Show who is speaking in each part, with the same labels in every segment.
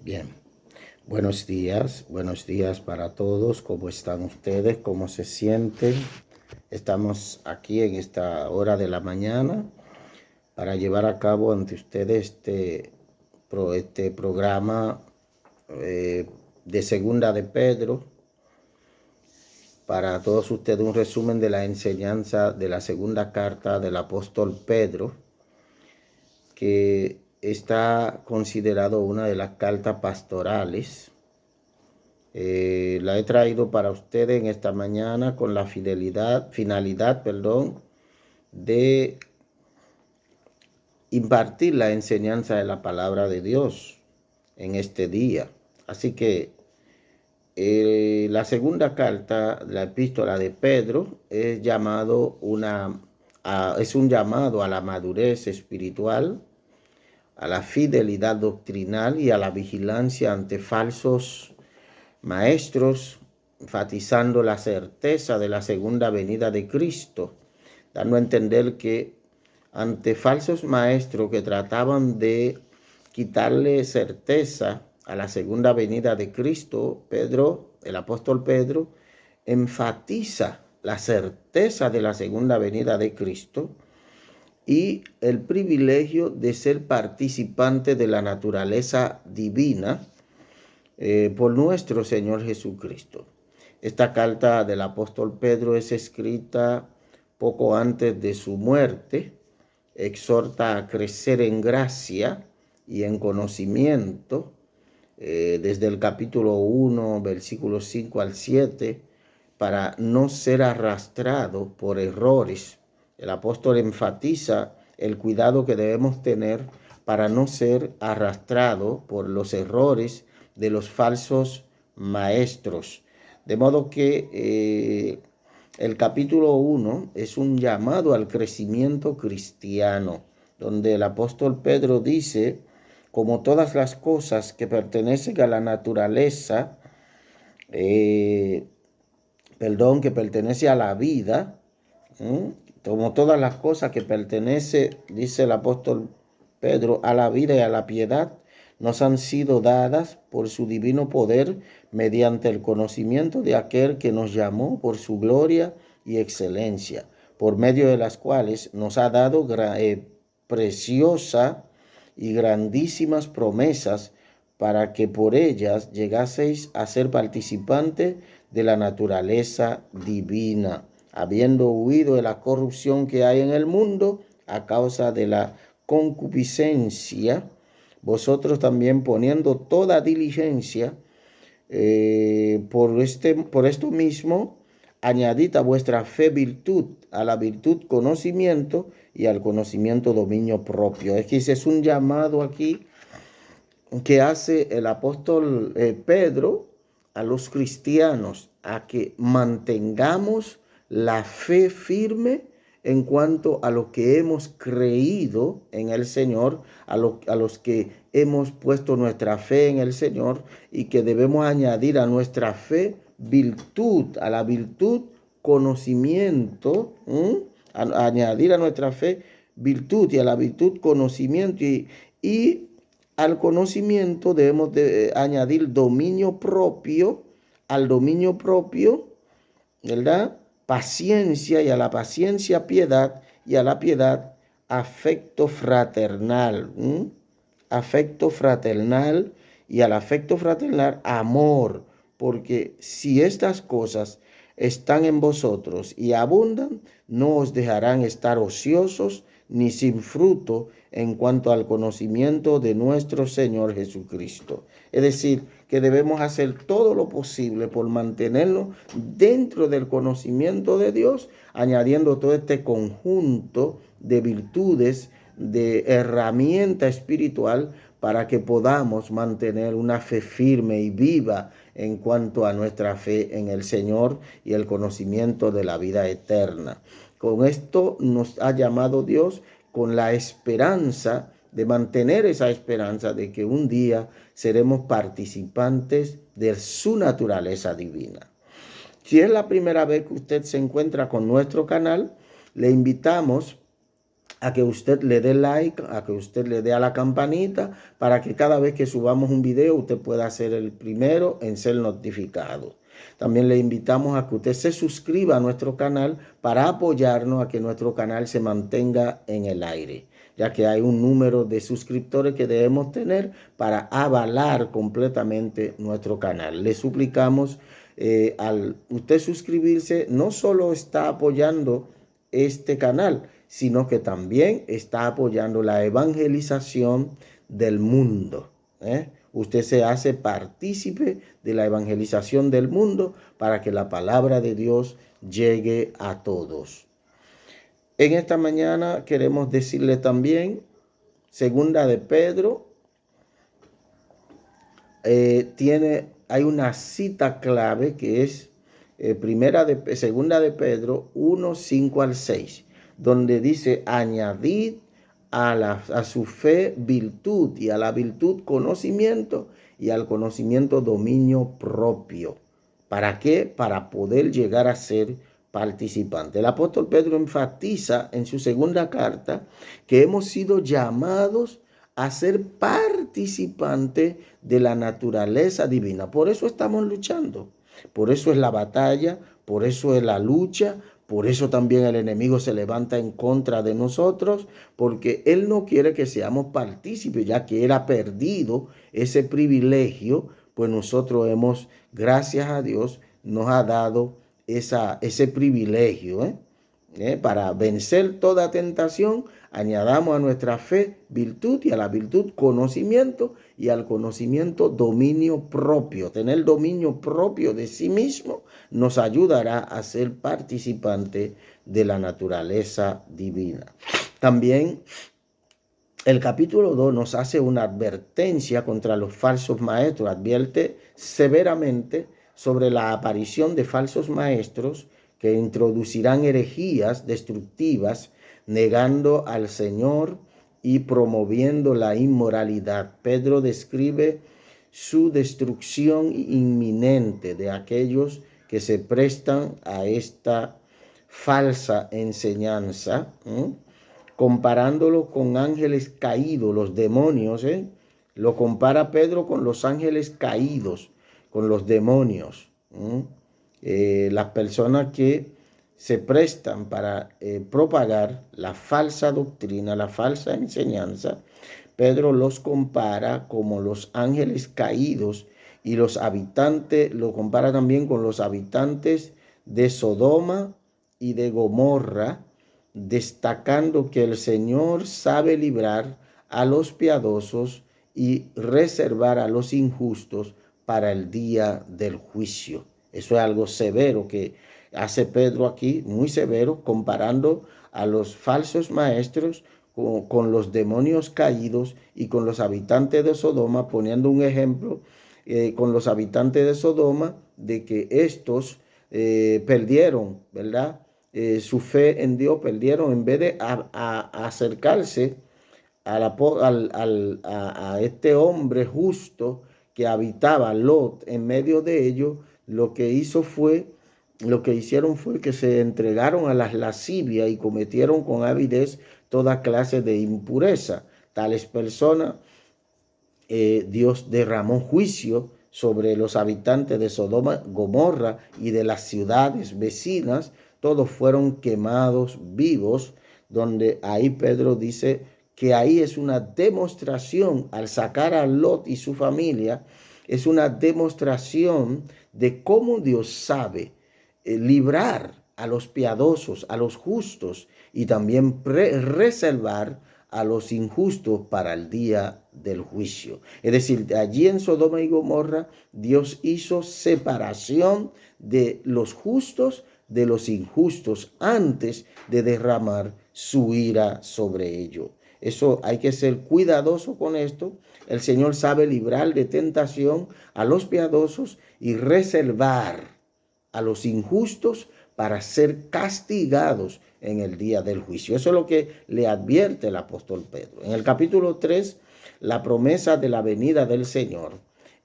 Speaker 1: Bien, buenos días para todos. ¿Cómo están ustedes? ¿Cómo se sienten? Estamos aquí en esta hora de la mañana para llevar a cabo ante ustedes este programa de Segunda de Pedro. Para todos ustedes un resumen de la enseñanza de la segunda carta del apóstol Pedro, que está considerado una de las cartas pastorales. La he traído para ustedes en esta mañana con la finalidad, de impartir la enseñanza de la palabra de Dios en este día. Así que la segunda carta, la epístola de Pedro, es un llamado a la madurez espiritual, a la fidelidad doctrinal y a la vigilancia ante falsos maestros, enfatizando la certeza de la segunda venida de Cristo, dando a entender que ante falsos maestros que trataban de quitarle certeza a la segunda venida de Cristo, el apóstol Pedro, enfatiza la certeza de la segunda venida de Cristo y el privilegio de ser participante de la naturaleza divina por nuestro Señor Jesucristo. Esta carta del apóstol Pedro es escrita poco antes de su muerte. Exhorta a crecer en gracia y en conocimiento, desde el capítulo 1, versículos 5 al 7, para no ser arrastrado por errores. El apóstol enfatiza el cuidado que debemos tener para no ser arrastrado por los errores de los falsos maestros. De modo que el capítulo 1 es un llamado al crecimiento cristiano, donde el apóstol Pedro dice, como todas las cosas que pertenecen a la naturaleza, que pertenece a la vida, como todas las cosas que pertenece, dice el apóstol Pedro, a la vida y a la piedad, nos han sido dadas por su divino poder mediante el conocimiento de aquel que nos llamó por su gloria y excelencia, por medio de las cuales nos ha dado preciosa y grandísimas promesas para que por ellas llegaseis a ser participantes de la naturaleza divina, habiendo huido de la corrupción que hay en el mundo a causa de la concupiscencia, vosotros también poniendo toda diligencia, por esto mismo, añadid a vuestra fe virtud, a la virtud conocimiento y al conocimiento dominio propio. Es que es un llamado aquí que hace el apóstol Pedro a los cristianos a que mantengamos la fe firme en cuanto a lo que hemos creído en el Señor, a los que hemos puesto nuestra fe en el Señor, y que debemos añadir a nuestra fe virtud, a la virtud conocimiento, añadir a nuestra fe virtud y a la virtud conocimiento, y al conocimiento debemos de añadir dominio propio, al dominio propio, ¿verdad?, paciencia, y a la paciencia piedad, y a la piedad afecto fraternal, afecto fraternal, y al afecto fraternal amor, porque si estas cosas están en vosotros y abundan, no os dejarán estar ociosos ni sin fruto en cuanto al conocimiento de nuestro Señor Jesucristo. Es decir, que debemos hacer todo lo posible por mantenernos dentro del conocimiento de Dios, añadiendo todo este conjunto de virtudes, de herramienta espiritual, para que podamos mantener una fe firme y viva en cuanto a nuestra fe en el Señor y el conocimiento de la vida eterna. Con esto nos ha llamado Dios, con la esperanza de mantener esa esperanza de que un día seremos participantes de su naturaleza divina. Si es la primera vez que usted se encuentra con nuestro canal, le invitamos a que usted le dé like, a que usted le dé a la campanita, para que cada vez que subamos un video usted pueda ser el primero en ser notificado. También le invitamos a que usted se suscriba a nuestro canal para apoyarnos a que nuestro canal se mantenga en el aire, ya que hay un número de suscriptores que debemos tener para avalar completamente nuestro canal. Le suplicamos, al usted suscribirse, no solo está apoyando este canal, sino que también está apoyando la evangelización del mundo. Usted se hace partícipe de la evangelización del mundo para que la palabra de Dios llegue a todos. En esta mañana queremos decirle también, segunda de Pedro, hay una cita clave que es segunda de Pedro 1, 5 al 6, donde dice: añadid a su fe virtud, y a la virtud conocimiento, y al conocimiento dominio propio. ¿Para qué? Para poder llegar a ser participante. El apóstol Pedro enfatiza en su segunda carta que hemos sido llamados a ser participantes de la naturaleza divina. Por eso estamos luchando. Por eso es la batalla, por eso es la lucha, por eso también el enemigo se levanta en contra de nosotros, porque él no quiere que seamos partícipes, ya que él ha perdido ese privilegio, pues nosotros hemos, gracias a Dios, nos ha dado ese privilegio, para vencer toda tentación. Añadamos a nuestra fe virtud, y a la virtud conocimiento, y al conocimiento dominio propio. Tener dominio propio de sí mismo nos ayudará a ser participante de la naturaleza divina. También el capítulo 2 nos hace una advertencia contra los falsos maestros. Advierte severamente sobre la aparición de falsos maestros que introducirán herejías destructivas, negando al Señor y promoviendo la inmoralidad. Pedro describe su destrucción inminente de aquellos que se prestan a esta falsa enseñanza, comparándolo con ángeles caídos, los demonios. Lo compara Pedro con los ángeles caídos, con los demonios. Las personas que se prestan para propagar la falsa doctrina, la falsa enseñanza, Pedro los compara como los ángeles caídos, y los habitantes, lo compara también con los habitantes de Sodoma y de Gomorra, destacando que el Señor sabe librar a los piadosos y reservar a los injustos para el día del juicio. Eso es algo severo que hace Pedro aquí, muy severo, comparando a los falsos maestros con los demonios caídos y con los habitantes de Sodoma, poniendo un ejemplo con los habitantes de Sodoma, de que estos perdieron, ¿verdad? Su fe en Dios, perdieron, en vez de acercarse a este hombre justo que habitaba, Lot, en medio de ellos. Lo que hicieron fue que se entregaron a las lascivias y cometieron con avidez toda clase de impureza. Tales personas, Dios derramó juicio sobre los habitantes de Sodoma, Gomorra y de las ciudades vecinas. Todos fueron quemados vivos, donde ahí Pedro dice que ahí es una demostración, al sacar a Lot y su familia, es una demostración de cómo Dios sabe librar a los piadosos, a los justos, y también reservar a los injustos para el día del juicio. Es decir, allí en Sodoma y Gomorra, Dios hizo separación de los justos de los injustos antes de derramar su ira sobre ellos. Eso hay que ser cuidadoso con esto. El Señor sabe librar de tentación a los piadosos y reservar a los injustos para ser castigados en el día del juicio. Eso es lo que le advierte el apóstol Pedro. En el capítulo 3, la promesa de la venida del Señor,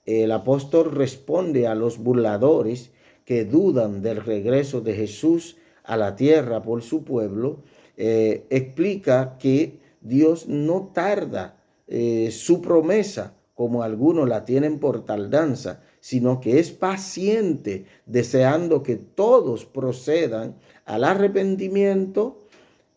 Speaker 1: el apóstol responde a los burladores que dudan del regreso de Jesús a la tierra por su pueblo, explica que Dios no tarda su promesa, como algunos la tienen por tardanza, sino que es paciente, deseando que todos procedan al arrepentimiento.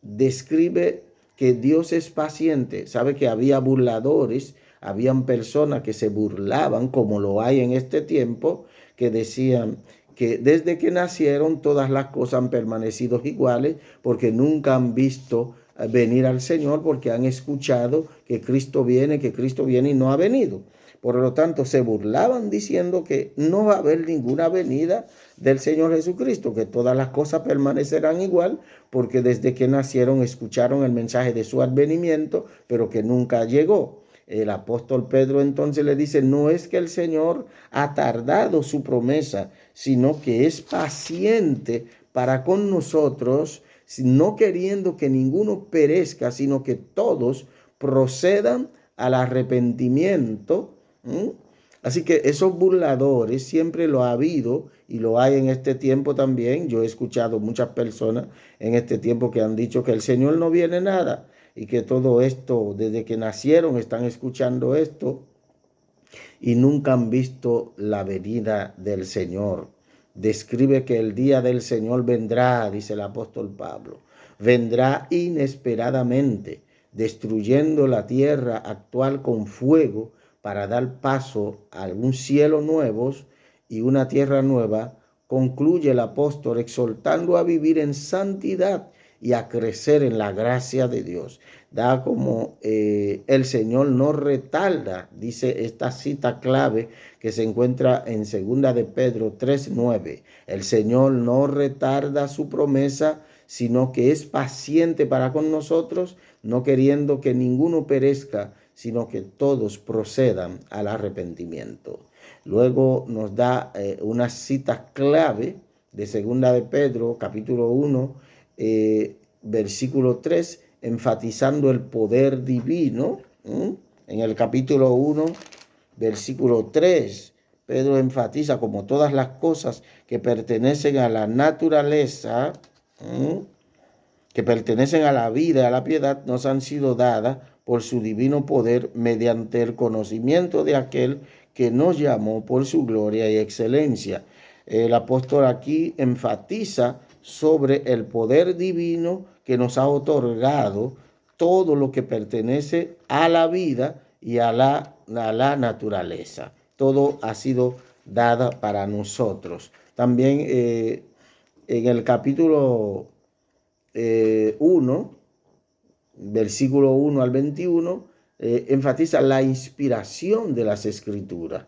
Speaker 1: Describe que Dios es paciente. Sabe que había burladores, habían personas que se burlaban, como lo hay en este tiempo, que decían que desde que nacieron todas las cosas han permanecido iguales porque nunca han visto venir al Señor, porque han escuchado que Cristo viene y no ha venido. Por lo tanto, se burlaban diciendo que no va a haber ninguna venida del Señor Jesucristo, que todas las cosas permanecerán igual, porque desde que nacieron escucharon el mensaje de su advenimiento, pero que nunca llegó. El apóstol Pedro entonces le dice, no es que el Señor ha tardado su promesa, sino que es paciente para con nosotros, no queriendo que ninguno perezca, sino que todos procedan al arrepentimiento. Así que esos burladores siempre lo ha habido y lo hay en este tiempo también. Yo he escuchado muchas personas en este tiempo que han dicho que el Señor no viene nada y que todo esto, desde que nacieron, están escuchando esto y nunca han visto la venida del Señor. Describe que el día del Señor vendrá, dice el apóstol Pablo, vendrá inesperadamente, destruyendo la tierra actual con fuego, para dar paso a un cielo nuevo y una tierra nueva. Concluye el apóstol exhortando a vivir en santidad y a crecer en la gracia de Dios. Da como el Señor no retarda, dice esta cita clave que se encuentra en 2 de Pedro 3:9. El Señor no retarda su promesa, sino que es paciente para con nosotros, no queriendo que ninguno perezca, sino que todos procedan al arrepentimiento. Luego nos da una cita clave de 2 de Pedro, capítulo 1, versículo 3, enfatizando el poder divino. En el capítulo 1, versículo 3, Pedro enfatiza como todas las cosas que pertenecen a la naturaleza, que pertenecen a la vida, a la piedad, nos han sido dadas por su divino poder mediante el conocimiento de aquel que nos llamó por su gloria y excelencia. El apóstol aquí enfatiza sobre el poder divino que nos ha otorgado todo lo que pertenece a la vida y a la naturaleza. Todo ha sido dado para nosotros. También en el capítulo 1, versículo 1 al 21, enfatiza la inspiración de las escrituras,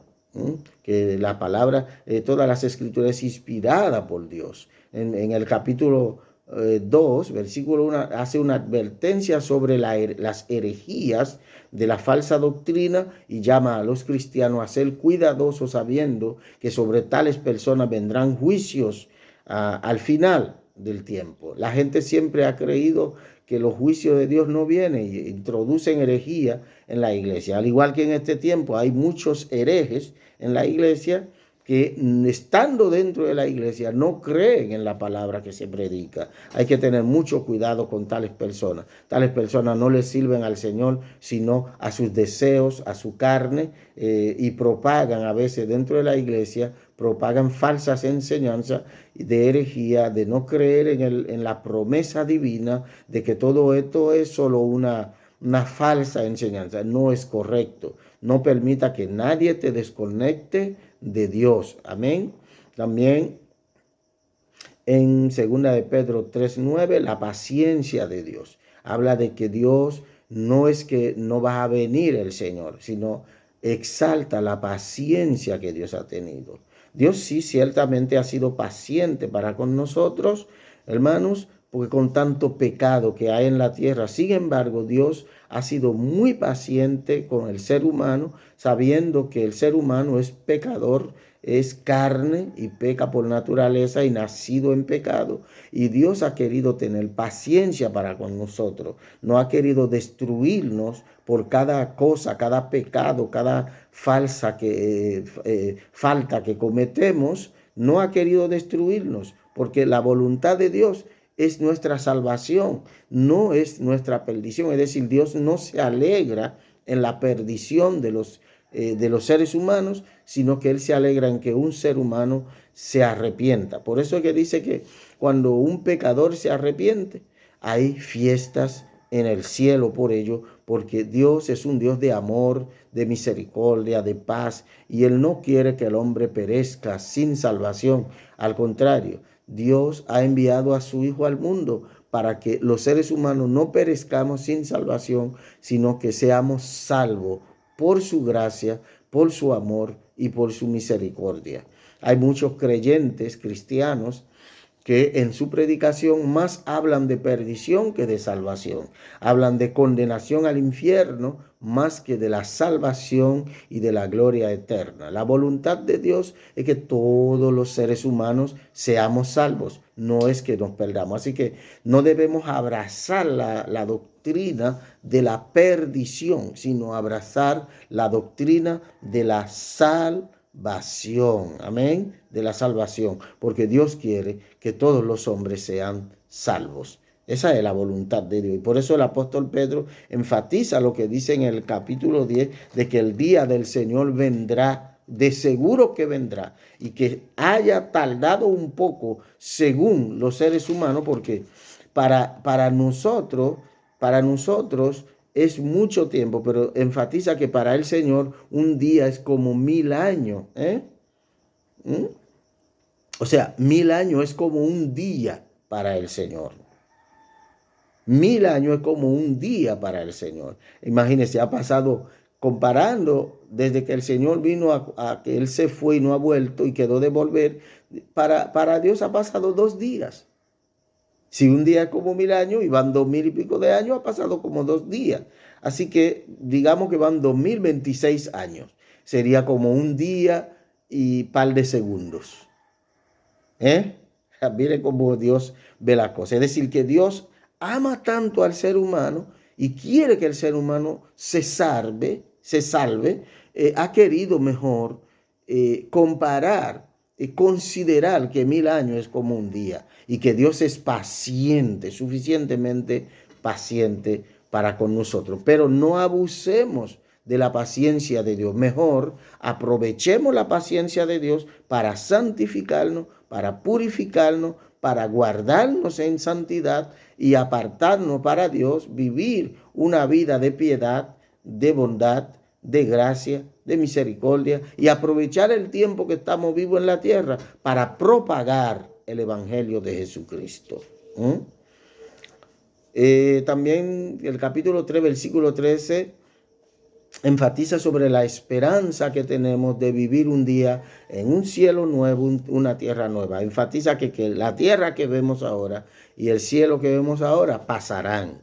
Speaker 1: que la palabra, todas las escrituras es inspirada por Dios. En el capítulo 2, versículo 1, hace una advertencia sobre las herejías de la falsa doctrina y llama a los cristianos a ser cuidadosos, sabiendo que sobre tales personas vendrán juicios al final del tiempo. La gente siempre ha creído que los juicios de Dios no vienen y introducen herejía en la iglesia. Al igual que en este tiempo hay muchos herejes en la iglesia que, estando dentro de la iglesia, no creen en la palabra que se predica. Hay que tener mucho cuidado con tales personas. Tales personas no le sirven al Señor, sino a sus deseos, a su carne, y propagan a veces dentro de la iglesia, propagan falsas enseñanzas de herejía, de no creer en la promesa divina, de que todo esto es solo una falsa enseñanza. No es correcto. No permita que nadie te desconecte de Dios. Amén. También en 2 de Pedro 3:9, la paciencia de Dios. Habla de que Dios no es que no va a venir el Señor, sino exalta la paciencia que Dios ha tenido. Dios sí ciertamente ha sido paciente para con nosotros, hermanos, porque con tanto pecado que hay en la tierra, sin embargo, Dios ha sido muy paciente con el ser humano, sabiendo que el ser humano es pecador, es carne y peca por naturaleza y nacido en pecado. Y Dios ha querido tener paciencia para con nosotros. No ha querido destruirnos por cada cosa, cada pecado, cada falta que cometemos. No ha querido destruirnos, porque la voluntad de Dios es nuestra salvación, no es nuestra perdición. Es decir, Dios no se alegra en la perdición de los seres humanos, sino que Él se alegra en que un ser humano se arrepienta. Por eso es que dice que cuando un pecador se arrepiente, hay fiestas en el cielo por ello, porque Dios es un Dios de amor, de misericordia, de paz, y Él no quiere que el hombre perezca sin salvación. Al contrario, Dios ha enviado a su Hijo al mundo para que los seres humanos no perezcamos sin salvación, sino que seamos salvos por su gracia, por su amor y por su misericordia. Hay muchos creyentes cristianos que en su predicación más hablan de perdición que de salvación. Hablan de condenación al infierno más que de la salvación y de la gloria eterna. La voluntad de Dios es que todos los seres humanos seamos salvos, no es que nos perdamos. Así que no debemos abrazar la doctrina de la perdición, sino abrazar la doctrina de la salvación. Amén, de la salvación, porque Dios quiere que todos los hombres sean salvos. Esa es la voluntad de Dios. Y por eso el apóstol Pedro enfatiza lo que dice en el capítulo 10, de que el día del Señor vendrá, de seguro que vendrá, y que haya tardado un poco según los seres humanos, porque para nosotros es mucho tiempo, pero enfatiza que para el Señor un día es como 1000 años. O sea, 1000 años es como un día para el Señor. 1000 años es como un día para el Señor. Imagínense, ha pasado, comparando desde que el Señor vino a que Él se fue y no ha vuelto y quedó de volver, para Dios ha pasado 2 días. Si un día es como 1000 años y van 2000 y pico de años, ha pasado como 2 días. Así que digamos que van 2026 años. Sería como un día y par de segundos. Mire cómo Dios ve las cosas. Es decir, que Dios ama tanto al ser humano y quiere que el ser humano se salve. Ha querido mejor comparar y considerar que 1000 años es como un día y que Dios es paciente, suficientemente paciente para con nosotros. Pero no abusemos de la paciencia de Dios. Mejor aprovechemos la paciencia de Dios para santificarnos, para purificarnos, para guardarnos en santidad y apartarnos para Dios, vivir una vida de piedad, de bondad, de gracia, de misericordia y aprovechar el tiempo que estamos vivos en la tierra para propagar el evangelio de Jesucristo. También el capítulo 3, versículo 13, enfatiza sobre la esperanza que tenemos de vivir un día en un cielo nuevo, una tierra nueva. Enfatiza que la tierra que vemos ahora y el cielo que vemos ahora pasarán,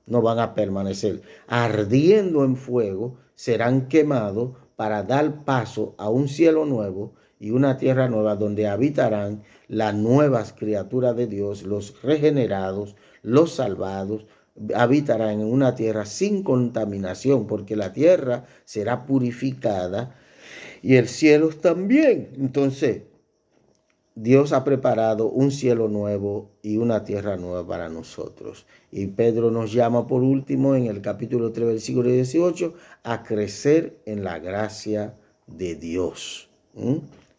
Speaker 1: no van a permanecer. Ardiendo en fuego, serán quemados para dar paso a un cielo nuevo y una tierra nueva donde habitarán las nuevas criaturas de Dios, los regenerados, los salvados, habitarán en una tierra sin contaminación, porque la tierra será purificada y el cielo también. Entonces, Dios ha preparado un cielo nuevo y una tierra nueva para nosotros. Y Pedro nos llama por último en el capítulo 3, versículo 18, a crecer en la gracia de Dios.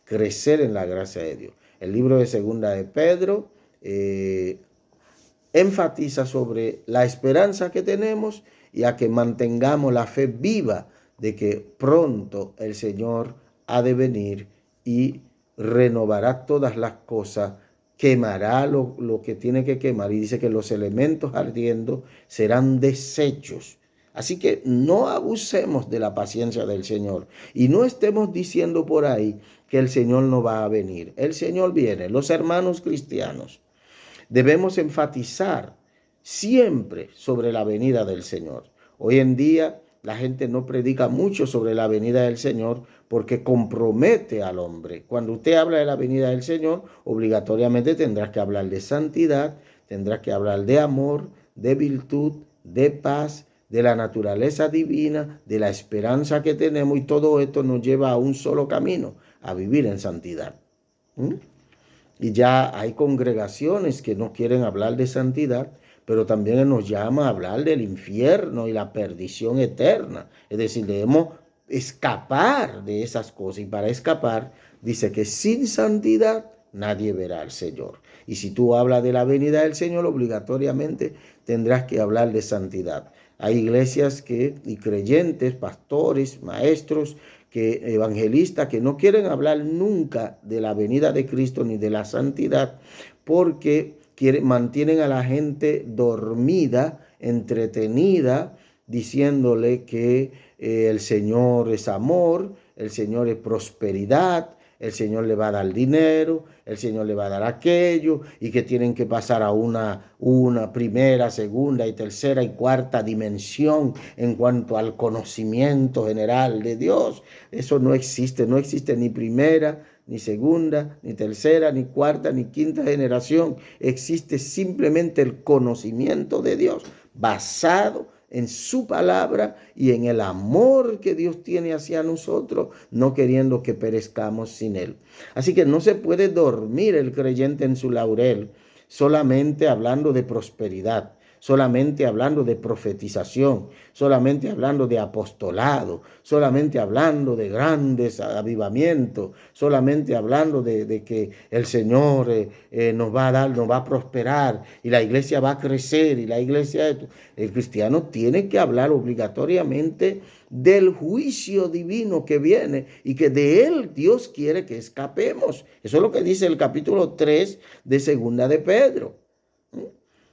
Speaker 1: Crecer en la gracia de Dios. El libro de Segunda de Pedro enfatiza sobre la esperanza que tenemos y a que mantengamos la fe viva de que pronto el Señor ha de venir y renovará todas las cosas, quemará lo que tiene que quemar, y dice que los elementos ardiendo serán desechos. Así que no abusemos de la paciencia del Señor y no estemos diciendo por ahí que el Señor no va a venir. El Señor viene. Los hermanos cristianos debemos enfatizar siempre sobre la venida del Señor. Hoy en día la gente no predica mucho sobre la venida del Señor porque compromete al hombre. Cuando usted habla de la venida del Señor, obligatoriamente tendrás que hablar de santidad, tendrás que hablar de amor, de virtud, de paz, de la naturaleza divina, de la esperanza que tenemos, y todo esto nos lleva a un solo camino, a vivir en santidad. Y ya hay congregaciones que no quieren hablar de santidad, pero también Él nos llama a hablar del infierno y la perdición eterna. Es decir, debemos escapar de esas cosas. Y para escapar, dice que sin santidad nadie verá al Señor. Y si tú hablas de la venida del Señor, obligatoriamente tendrás que hablar de santidad. Hay iglesias y creyentes, pastores, maestros, evangelistas que no quieren hablar nunca de la venida de Cristo ni de la santidad porque mantienen a la gente dormida, entretenida, diciéndole que el Señor es amor, el Señor es prosperidad, el Señor le va a dar dinero, el Señor le va a dar aquello, y que tienen que pasar a una primera, segunda y tercera y cuarta dimensión en cuanto al conocimiento general de Dios. Eso no existe ni primera, ni segunda, ni tercera, ni cuarta, ni quinta generación. Existe simplemente el conocimiento de Dios basado en su palabra y en el amor que Dios tiene hacia nosotros, no queriendo que perezcamos sin Él. Así que no se puede dormir el creyente en su laurel solamente hablando de prosperidad, solamente hablando de profetización, solamente hablando de apostolado, solamente hablando de grandes avivamientos, solamente hablando de que el Señor nos va a dar, nos va a prosperar y la iglesia va a crecer y la iglesia... El cristiano tiene que hablar obligatoriamente del juicio divino que viene y que de él Dios quiere que escapemos. Eso es lo que dice el capítulo 3 de Segunda de Pedro.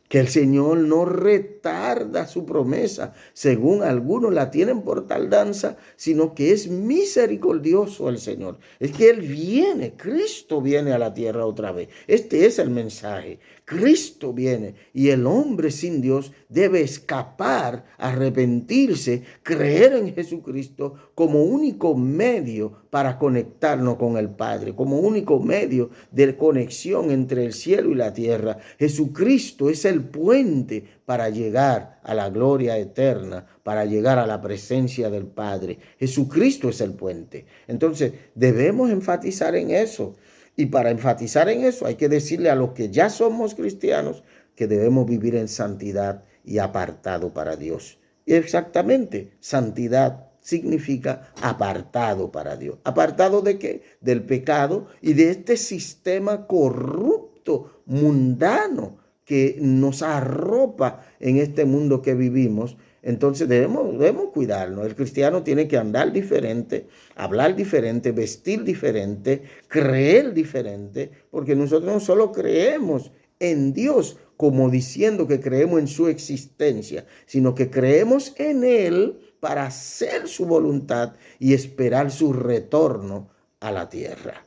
Speaker 1: Que el Señor no retarda su promesa, según algunos la tienen por tardanza, sino que es misericordioso el Señor. Es que Él viene, Cristo viene a la tierra otra vez. Este es el mensaje. Cristo viene y el hombre sin Dios debe escapar, arrepentirse, creer en Jesucristo como único medio para conectarnos con el Padre, como único medio de conexión entre el cielo y la tierra. Jesucristo es el puente para llegar a la gloria eterna, para llegar a la presencia del Padre. Jesucristo es el puente. Entonces, debemos enfatizar en eso. Y para enfatizar en eso hay que decirle a los que ya somos cristianos que debemos vivir en santidad y apartado para Dios. Y exactamente, santidad significa apartado para Dios. ¿Apartado de qué? Del pecado y de este sistema corrupto, mundano, que nos arropa en este mundo que vivimos. Entonces debemos cuidarnos. El cristiano tiene que andar diferente, hablar diferente, vestir diferente, creer diferente, porque nosotros no solo creemos en Dios como diciendo que creemos en su existencia, sino que creemos en Él para hacer su voluntad y esperar su retorno a la tierra.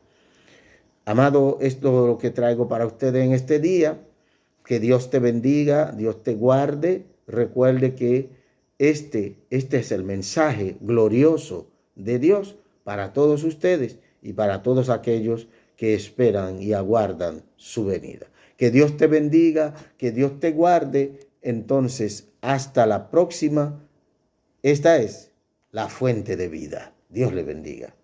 Speaker 1: Amado, esto es lo que traigo para ustedes en este día. Que Dios te bendiga, Dios te guarde. Recuerde que este es el mensaje glorioso de Dios para todos ustedes y para todos aquellos que esperan y aguardan su venida. Que Dios te bendiga, que Dios te guarde. Entonces, hasta la próxima. Esta es la fuente de vida. Dios le bendiga.